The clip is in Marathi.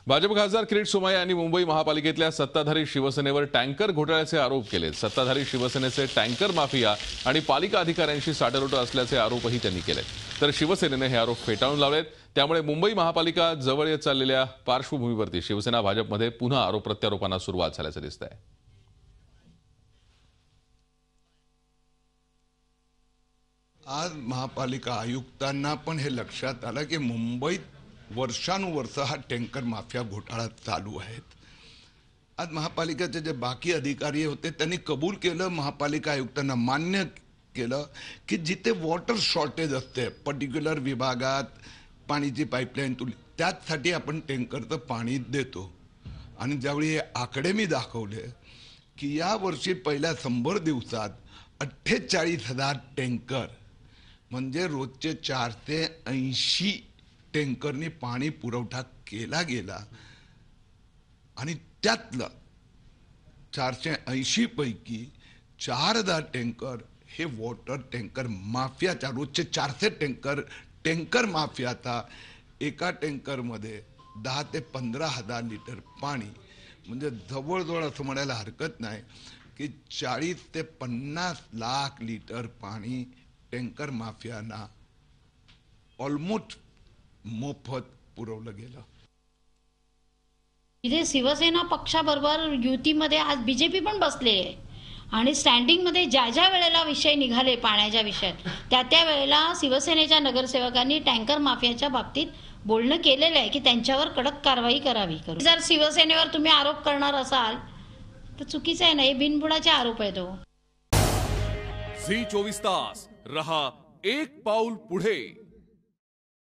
भाजप खासदार किरीट सोमय्या यांनी मुंबई महापालिकेतल्या सत्ताधारी शिवसेनेवर टँकर घोटाळ्याचे आरोप केले। सत्ताधारी शिवसेनेचे टँकर माफिया आणि पालिका अधिकाऱ्यांशी साटेलोट असल्याचे आरोपही त्यांनी केले। तर शिवसेनेने हे आरोप फेटाळून लावलेत। त्यामुळे मुंबई महापालिका जवळ येत चाललेल्या पार्श्वभूमीवरती शिवसेना भाजपमध्ये पुन्हा आरोप प्रत्यारोपांना सुरुवात झाल्याचे दिसतंय। आज महापालिका आयुक्तांना पण हे लक्षात आलं की मुंबईत वर्षानुवर्ष हा टँकर माफिया घोटाळा चालू आहे। आज महापालिकेचे जे बाकी अधिकारी होते त्यांनी कबूल केलं, महापालिका आयुक्तांना मान्य केलं की जिथे वॉटर शॉर्टेज असते पर्टिक्युलर विभागात पाणीची पाईपलाईन तुटली त्यासाठी आपण टँकरचं पाणी देतो। आणि ज्यावेळी हे आकडे मी दाखवले की या वर्षी पहिल्या 100 दिवसात 48,000 टँकर म्हणजे रोजचे 480 टँकरनी पाणी पुरवठा केला गेला आणि त्यातलं 480 पैकी 4,000 टँकर हे वॉटर टँकर माफियाचा रोजचे 400 टँकर माफियाचा एका टँकरमध्ये 10 ते 15,000 लिटर पाणी म्हणजे जवळजवळ असं म्हणायला हरकत नाही की 40 ते 50 लाख लिटर पाणी टँकर माफियांना ऑलमोस्ट मोफत पुरवलं गेलं। इथे शिवसेना पक्षाबरोबर युतीमध्ये आज बीजेपी पण बसले आहे आणि स्टँडिंग मध्ये ज्या ज्या वेळेला विषय निघाले पाण्याच्या विषयात त्या वेळेला शिवसेनेच्या नगरसेवकांनी टँकर माफियाच्या बाबतीत बोलणं केलेलं आहे की त्यांच्यावर कडक कारवाई करावी। जर शिवसेनेवर तुम्ही आरोप करणार असाल तर चुकीचं आहे ना, हे बिनबुडाचे आरोप आहेत। झी 24 तास रहा एक पाऊल पुढे।